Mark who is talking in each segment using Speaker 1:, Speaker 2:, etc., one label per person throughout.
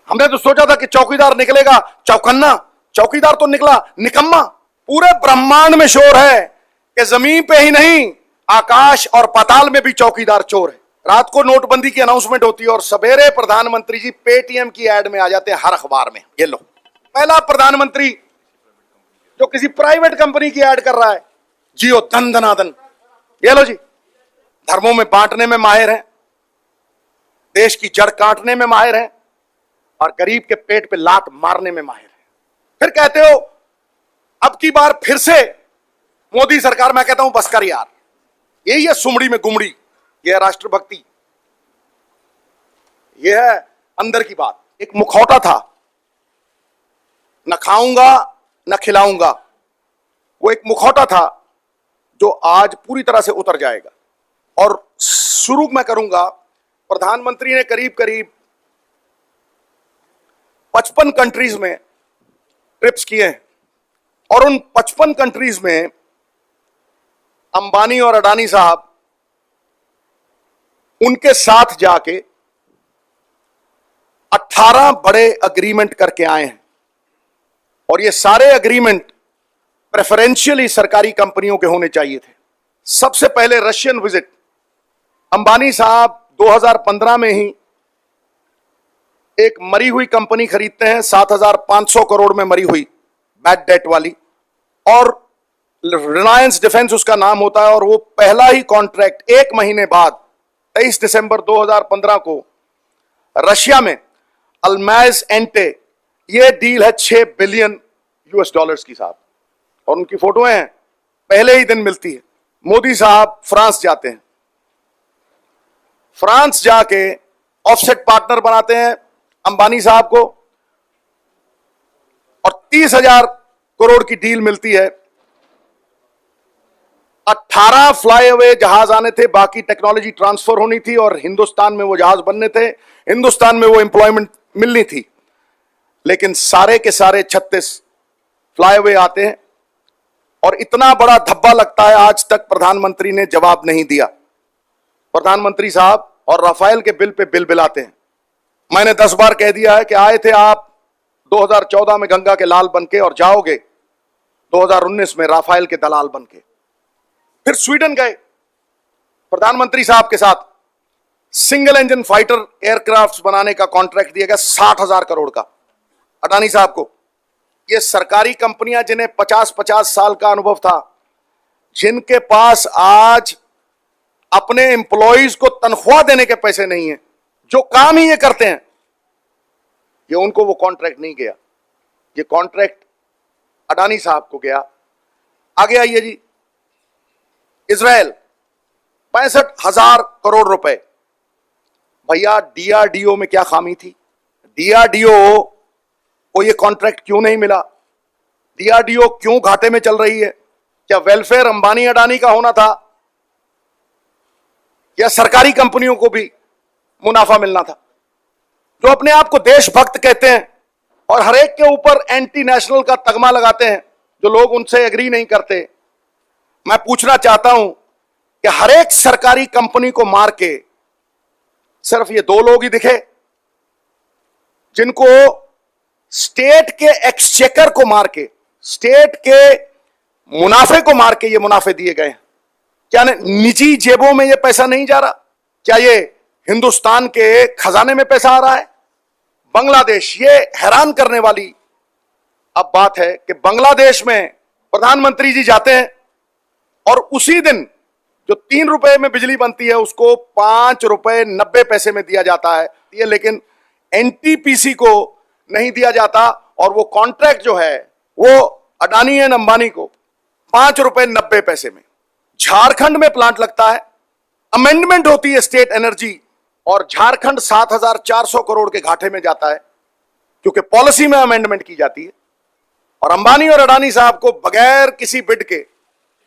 Speaker 1: हमने तो सोचा था कि चौकीदार निकलेगा चौकन्ना, चौकीदार तो निकला निकम्मा। पूरे ब्रह्मांड में शोर है कि जमीन पे ही नहीं, आकाश और पाताल में भी चौकीदार चोर है। रात को नोटबंदी की अनाउंसमेंट होती है और सवेरे प्रधानमंत्री जी पेटीएम की एड में आ जाते हैं हर अखबार में। ये लो, पहला प्रधानमंत्री जो किसी प्राइवेट कंपनी की एड कर रहा है, जियो धन धनाधन। ये लो जी, धर्मों में बांटने में माहिर है, देश की जड़ काटने में माहिर है और गरीब के पेट पे लात मारने में माहिर है। फिर कहते हो अब की बार फिर से मोदी सरकार। मैं कहता हूं बस कर यार, यही है सुमड़ी में गुमड़ी, यह है राष्ट्रभक्ति, यह है अंदर की बात। एक मुखौटा था, न खाऊंगा न खिलाऊंगा, वो एक मुखौटा था जो आज पूरी तरह से उतर जाएगा। और शुरू मैं करूंगा, प्रधानमंत्री ने करीब करीब 55 कंट्रीज में ट्रिप्स किए हैं और उन 55 कंट्रीज में अंबानी और अडानी साहब उनके साथ जाके 18 बड़े अग्रीमेंट करके आए हैं और ये सारे अग्रीमेंट प्रेफरेंशियली सरकारी कंपनियों के होने चाहिए थे। सबसे पहले रशियन विजिट, अंबानी साहब 2015 में ही एक मरी हुई कंपनी खरीदते हैं, 7,500 करोड़ में मरी हुई, बैड डेट वाली, और रिलायंस डिफेंस उसका नाम होता है। और वो पहला ही कॉन्ट्रैक्ट एक महीने बाद 23 दिसंबर 2015 को रशिया में अल्माज एंटे, ये डील है 6 बिलियन यूएस डॉलर्स की साहब, और उनकी फोटोएं हैं, पहले ही दिन मिलती है। मोदी साहब फ्रांस जाते हैं, फ्रांस जाके ऑफसेट पार्टनर बनाते हैं अंबानी साहब को और 30,000 करोड़ की डील मिलती है। 18 फ्लाईओवर जहाज आने थे, बाकी टेक्नोलॉजी ट्रांसफर होनी थी और हिंदुस्तान में वो जहाज बनने थे, हिंदुस्तान में वो एम्प्लॉयमेंट मिलनी थी। लेकिन सारे के सारे 36 फ्लाईओवर आते हैं और इतना बड़ा धब्बा लगता है, आज तक प्रधानमंत्री ने जवाब नहीं दिया। प्रधानमंत्री साहब और राफेल के बिल पे बिल बिलाते हैं। मैंने 10 बार कह दिया है कि आए थे आप 2014 में गंगा के लाल बनके और जाओगे 2019 में राफेल के दलाल बनके। फिर स्वीडन गए प्रधानमंत्री साहब के साथ, सिंगल इंजन फाइटर एयरक्राफ्ट बनाने का कॉन्ट्रैक्ट दिया गया 60,000 करोड़ का अडानी साहब को। ये सरकारी कंपनियां जिन्हें 50-50 साल का अनुभव था, जिनके पास आज अपने एम्प्लॉइज को तनख्वाह देने के पैसे नहीं है, जो काम ही ये करते हैं, ये उनको वो कॉन्ट्रैक्ट नहीं गया। ये कॉन्ट्रैक्ट अडानी साहब को गया। आगे आइए जी, इजराइल 65,000 करोड़ रुपए। भैया डीआरडीओ में क्या खामी थी? डीआरडीओ को ये कॉन्ट्रैक्ट क्यों नहीं मिला? डीआरडीओ क्यों घाटे में चल रही है? क्या वेलफेयर अंबानी अडानी का होना था या सरकारी कंपनियों को भी मुनाफा मिलना था? जो अपने आप को देशभक्त कहते हैं और हर एक के ऊपर एंटी नेशनल का तगमा लगाते हैं, जो लोग उनसे एग्री नहीं करते, मैं पूछना चाहता हूं कि हर एक सरकारी कंपनी को मार के सिर्फ ये 2 लोग ही दिखे जिनको स्टेट के एक्सचेकर को मार के, स्टेट के मुनाफे को मार के ये मुनाफे दिए गए हैं? क्या निजी जेबों में ये पैसा नहीं जा रहा? क्या ये हिंदुस्तान के खजाने में पैसा आ रहा है? बांग्लादेश, ये हैरान करने वाली अब बात है कि बांग्लादेश में प्रधानमंत्री जी जाते हैं और उसी दिन जो 3 रुपए में बिजली बनती है उसको 5 रुपए 90 पैसे में दिया जाता है। ये लेकिन एनटीपीसी को नहीं दिया जाता और वो कॉन्ट्रैक्ट जो है वो अडानी एंड अंबानी को 5 रुपए 90 पैसे में। झारखंड में प्लांट लगता है, अमेंडमेंट होती है स्टेट एनर्जी, और झारखंड 7,400 करोड़ के घाटे में जाता है क्योंकि पॉलिसी में अमेंडमेंट की जाती है। और अंबानी और अडानी साहब को बगैर किसी बिड के,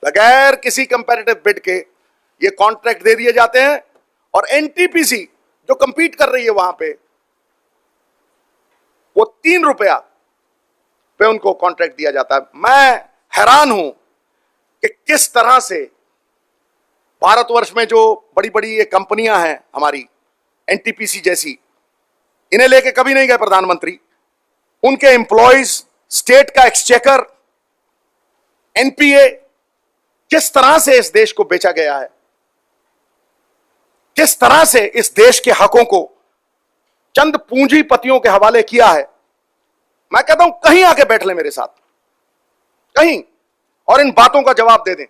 Speaker 1: बगैर किसी कंपैरेटिव बिड के ये कॉन्ट्रैक्ट दे दिए जाते हैं और एनटीपीसी जो कंपीट कर रही है वहां पे, वो 3 रुपया पे उनको कॉन्ट्रैक्ट दिया जाता है। मैं हैरान हूं कि किस तरह से भारतवर्ष में जो बड़ी बड़ी ये कंपनियां हैं हमारी, एनटीपीसी जैसी, इन्हें लेके कभी नहीं गए प्रधानमंत्री। उनके एम्प्लॉयज, स्टेट का एक्सचेकर, एनपीए, किस तरह से इस देश को बेचा गया है, किस तरह से इस देश के हकों को चंद पूंजीपतियों के हवाले किया है। मैं कहता हूं कहीं आके बैठ ले मेरे साथ, कहीं, और इन बातों का जवाब दे दें।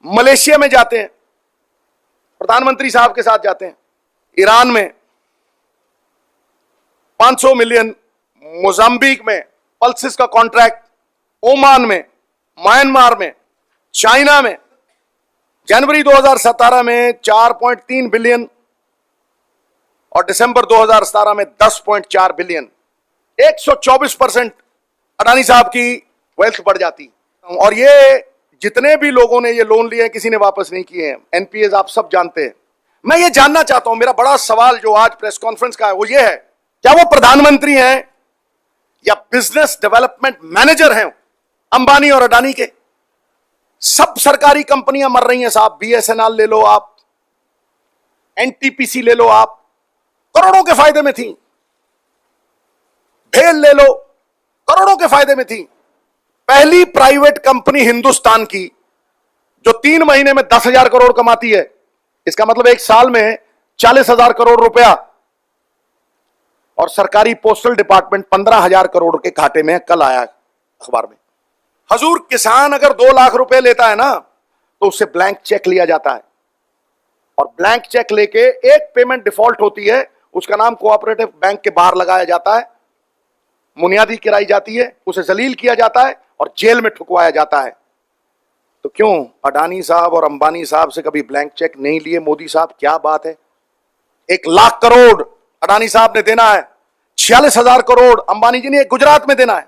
Speaker 1: मलेशिया में जाते हैं, प्रधानमंत्री साहब के साथ जाते हैं, ईरान में 500 मिलियन, मोजाम्बिक में पल्सिस का कॉन्ट्रैक्ट, ओमान में, म्यांमार में, चाइना में जनवरी 2017 में 4.3 बिलियन और दिसंबर 2017 में 10.4 बिलियन, 124% अडानी साहब की वेल्थ बढ़ जाती। और ये जितने भी लोगों ने ये लोन लिए हैं, किसी ने वापस नहीं किए हैं। एनपीएस आप सब जानते हैं। मैं ये जानना चाहता हूं, मेरा बड़ा सवाल जो आज प्रेस कॉन्फ्रेंस का है वो ये है, क्या वो प्रधानमंत्री हैं या बिजनेस डेवलपमेंट मैनेजर हैं अंबानी और अडानी के? सब सरकारी कंपनियां मर रही हैं साहब। बीएसएनएल ले लो आप, एनटीपीसी ले लो आप, करोड़ों के फायदे में थी। भेल ले लो, करोड़ों के फायदे में थी। पहली प्राइवेट कंपनी हिंदुस्तान की जो 3 महीने में 10,000 करोड़ कमाती है, इसका मतलब एक साल में 40,000 करोड़ रुपया। और सरकारी पोस्टल डिपार्टमेंट 15,000 करोड़ के घाटे में, कल आया अखबार में। हजूर, किसान अगर 2 लाख रुपए लेता है ना, तो उससे ब्लैंक चेक लिया जाता है, और ब्लैंक चेक लेके एक पेमेंट डिफॉल्ट होती है, उसका नाम कोऑपरेटिव बैंक के बाहर लगाया जाता है, मुनियादी गिराई जाती है, उसे जलील किया जाता है और जेल में ठुकवाया जाता है। तो क्यों अडानी साहब और अंबानी साहब से कभी ब्लैंक चेक नहीं लिए मोदी साहब? क्या बात है। 1 लाख करोड़ अडानी साहब ने देना है, 46,000 करोड़ अंबानी जी ने गुजरात में देना है।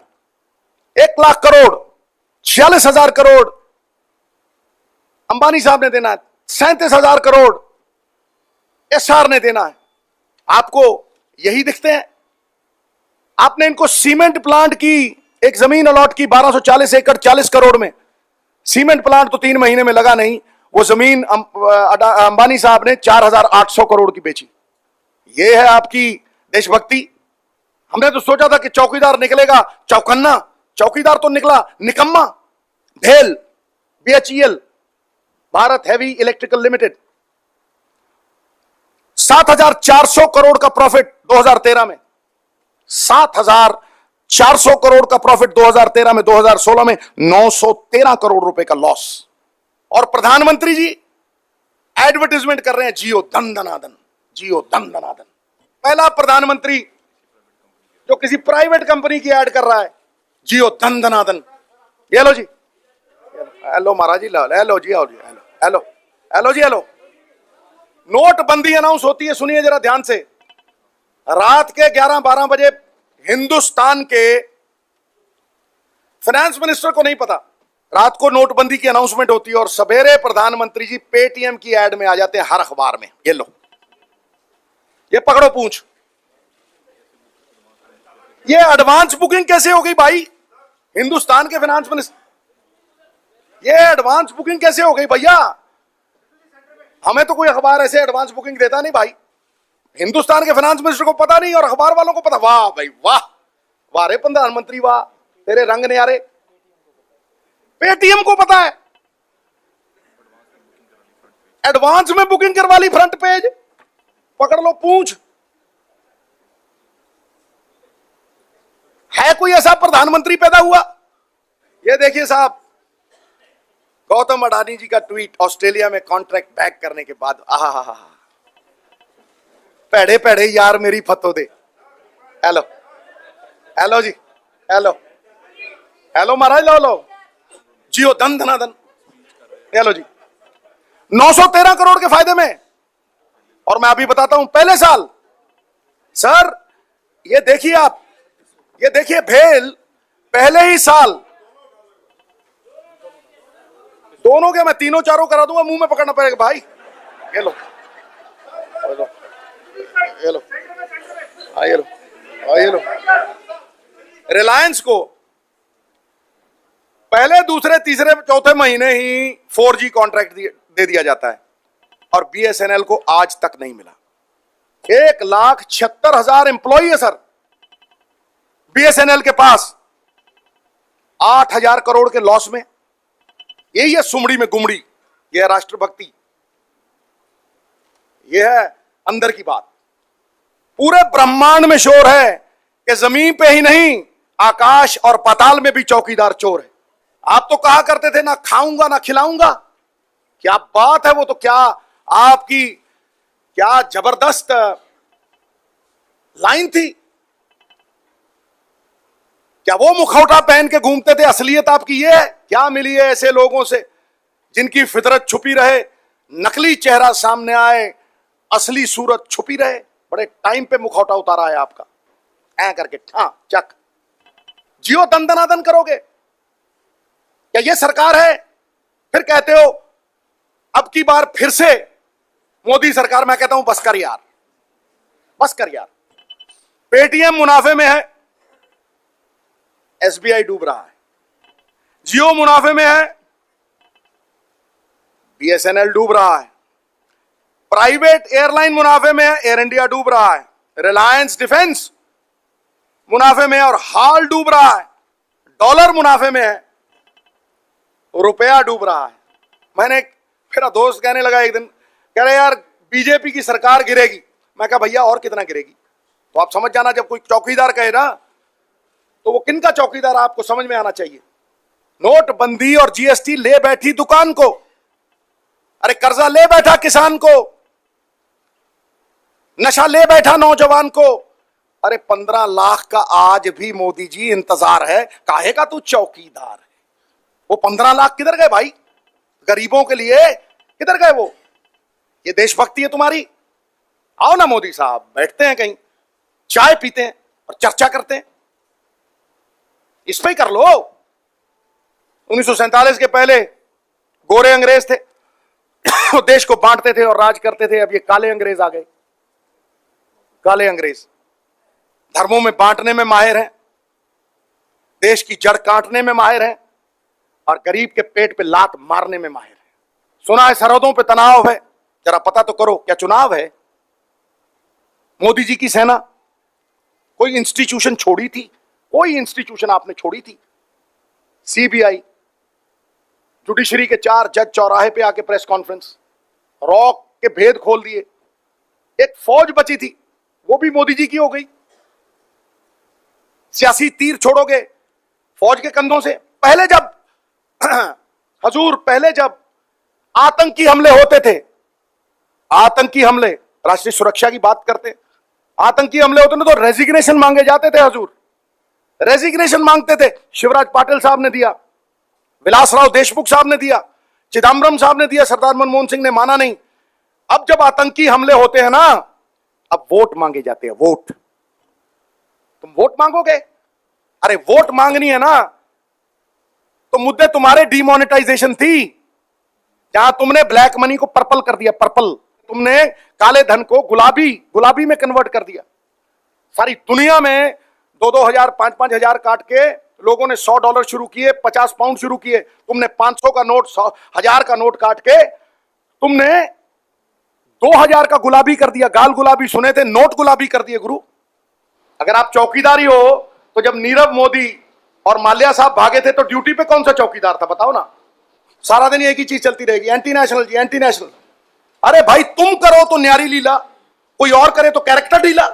Speaker 1: 1 लाख करोड़, 46,000 करोड़ अंबानी साहब ने देना है, 37,000 करोड़ एसआर ने देना है। आपको यही दिखते हैं? आपने इनको सीमेंट प्लांट की एक जमीन अलॉट की 1240 एकड़ 40 करोड़ में। सीमेंट प्लांट तो 3 महीने में लगा नहीं, वो जमीन अंबानी साहब ने 4,800 करोड़ की बेची। ये है आपकी देशभक्ति। हमने तो सोचा था कि चौकीदार निकलेगा चौकन्ना, चौकीदार तो निकला निकम्मा। भेल, BHEL, Bharat heavy electrical limited, 7,400 crore का प्रॉफिट 2013 में, 7,400 करोड़ का प्रॉफिट 2013 में। 2016 में 913 करोड़ रुपए का लॉस। और प्रधानमंत्री जी एडवर्टाइजमेंट कर रहे हैं, जियो धन धनाधन, जियो धन धनाधन। पहला प्रधानमंत्री जो किसी प्राइवेट कंपनी की ऐड कर रहा है, जियो धन धनाधन। ये लो जी, हेलो महाराज जी, हेलो जी, हेलो हेलो हेलो जी, हेलो। नोटबंदी अनाउंस होती है, सुनिए जरा ध्यान से। रात के 11-12 बजे हिंदुस्तान के फाइनेंस मिनिस्टर को नहीं पता, रात को नोटबंदी की अनाउंसमेंट होती है और सवेरे प्रधानमंत्री जी पेटीएम की एड में आ जाते हैं हर अखबार में। ये लो, ये पकड़ो पूंछ। ये एडवांस बुकिंग कैसे हो गई भाई? हिंदुस्तान के फाइनेंस मिनिस्टर, ये एडवांस बुकिंग कैसे हो गई भैया? हमें तो कोई अखबार ऐसे एडवांस बुकिंग देता नहीं भाई। हिंदुस्तान के फाइनेंस मिनिस्टर को पता नहीं और अखबार वालों को पता। वाह भाई वाह, वाह रे प्रधानमंत्री वाह, तेरे रंग न्यारे। पेटीएम को पता है, एडवांस में बुकिंग करवा ली फ्रंट पेज। पकड़ लो पूंछ। है कोई ऐसा प्रधानमंत्री पैदा हुआ? ये देखिए साहब, गौतम अडानी जी का ट्वीट ऑस्ट्रेलिया में कॉन्ट्रैक्ट बैक करने के बाद। आहा, पैड़े पैड़े यार मेरी फतो दे। हेलो हेलो जी, हेलो हेलो महाराज, लो लो, जियो धन धनाधन। हेलो जी, 913 करोड़ के फायदे में। और मैं अभी बताता हूं, पहले साल सर, ये देखिए आप, ये देखिए भेल, पहले ही साल दोनों के मैं तीनों चारों करा दूंगा, मुंह में पकड़ना पड़ेगा भाई। ये लो, ये लो, ये लो, ये लो, ये लो। रिलायंस को पहले, दूसरे, तीसरे, चौथे महीने ही 4G कॉन्ट्रैक्ट दे दिया जाता है और बीएसएनएल को आज तक नहीं मिला। 1,76,000 एम्प्लॉई है सर बीएसएनएल के पास, 8,000 करोड़ के लॉस में। यही है सुमड़ी में गुमड़ी, यह है राष्ट्रभक्ति, यह है अंदर की बात। पूरे ब्रह्मांड में शोर है कि जमीन पे ही नहीं, आकाश और पाताल में भी चौकीदार चोर है। आप तो कहा करते थे ना खाऊंगा ना खिलाऊंगा, क्या बात है वो तो, क्या आपकी क्या जबरदस्त लाइन थी। क्या वो मुखौटा पहन के घूमते थे? असलियत आपकी ये है। क्या मिली है ऐसे लोगों से जिनकी फितरत छुपी रहे, नकली चेहरा सामने आए, असली सूरत छुपी रहे। बड़े टाइम पे मुखौटा उतारा है आपका, ऐ करके हाँ चक जियो दंदनादन करोगे। क्या ये सरकार है? फिर कहते हो अब की बार फिर से मोदी सरकार। मैं कहता हूं बस कर यार, बस कर यार। पेटीएम मुनाफे में है, एसबीआई डूब रहा है। जियो मुनाफे में है, बीएसएनएल डूब रहा है। प्राइवेट एयरलाइन मुनाफे में है, एयर इंडिया डूब रहा है। रिलायंस डिफेंस मुनाफे में है और हाल डूब रहा है। डॉलर मुनाफे में है, रुपया डूब रहा है। मैंने मेरा दोस्त कहने लगा एक दिन, कह रहे यार बीजेपी की सरकार गिरेगी। मैं कहा भैया और कितना गिरेगी? तो आप समझ जाना, जब कोई चौकीदार कहे ना तो वो किन का चौकीदार आपको समझ में आना चाहिए। नोटबंदी और जीएसटी ले बैठी दुकान को, अरे कर्जा ले बैठा किसान को, नशा ले बैठा नौजवान को। अरे 15 लाख का आज भी मोदी जी इंतजार है, काहे का तू चौकीदार है? वो 15 लाख किधर गए भाई? गरीबों के लिए किधर गए वो? ये देशभक्ति है तुम्हारी? आओ ना मोदी साहब, बैठते हैं कहीं, चाय पीते हैं और चर्चा करते हैं। इस पे ही कर लो। 1947 के पहले गोरे अंग्रेज थे, वो देश को बांटते थे और राज करते थे। अब ये काले अंग्रेज आ गए। काले अंग्रेज धर्मों में बांटने में माहिर हैं, देश की जड़ काटने में माहिर हैं और गरीब के पेट पे लात मारने में माहिर हैं। सुना है सरहदों पे तनाव है, जरा पता तो करो क्या चुनाव है? मोदी जी की सेना कोई इंस्टीट्यूशन छोड़ी थी? कोई इंस्टीट्यूशन आपने छोड़ी थी? सीबीआई, जुडिशरी के 4 जज चौराहे पे आके प्रेस कॉन्फ्रेंस, रॉक के भेद खोल दिए। एक फौज बची थी, वो भी मोदी जी की हो गई। सियासी तीर छोड़ोगे फौज के कंधों से? पहले जब हजूर, पहले जब आतंकी हमले होते थे, आतंकी हमले, राष्ट्रीय सुरक्षा की बात करते, आतंकी हमले होते ना तो रेजिग्नेशन मांगे जाते थे। हजूर रेजिग्नेशन मांगते थे। शिवराज पाटिल साहब ने दिया, विलासराव देशमुख साहब ने दिया, चिदम्बरम साहब ने दिया, सरदार मनमोहन सिंह ने माना नहीं। अब जब आतंकी हमले होते हैं ना, अब वोट मांगे जाते हैं। वोट, तुम वोट मांगोगे? अरे वोट मांगनी है ना तो मुद्दे तुम्हारे डिमोनेटाइजेशन थी, जहां तुमने ब्लैक मनी को पर्पल कर दिया, पर्पल। तुमने काले धन को गुलाबी, गुलाबी में कन्वर्ट कर दिया। सारी दुनिया में 2-2 हजार, 5-5 हजार काट के लोगों ने $100 शुरू किए, 50 पाउंड शुरू किए। तुमने 500 का नोट, 1000 का नोट काट के तुमने 2000 का गुलाबी कर दिया। गाल गुलाबी सुने थे, नोट गुलाबी कर दिए गुरु। अगर आप चौकीदारी हो तो जब नीरव मोदी और माल्या साहब भागे थे तो ड्यूटी पे कौन सा चौकीदार था बताओ ना? सारा दिन एक ही चीज चलती रहेगी, एंटी नेशनल जी, एंटी नेशनल। अरे भाई तुम करो तो न्यारी लीला, कोई और करे तो कैरेक्टर ढीला।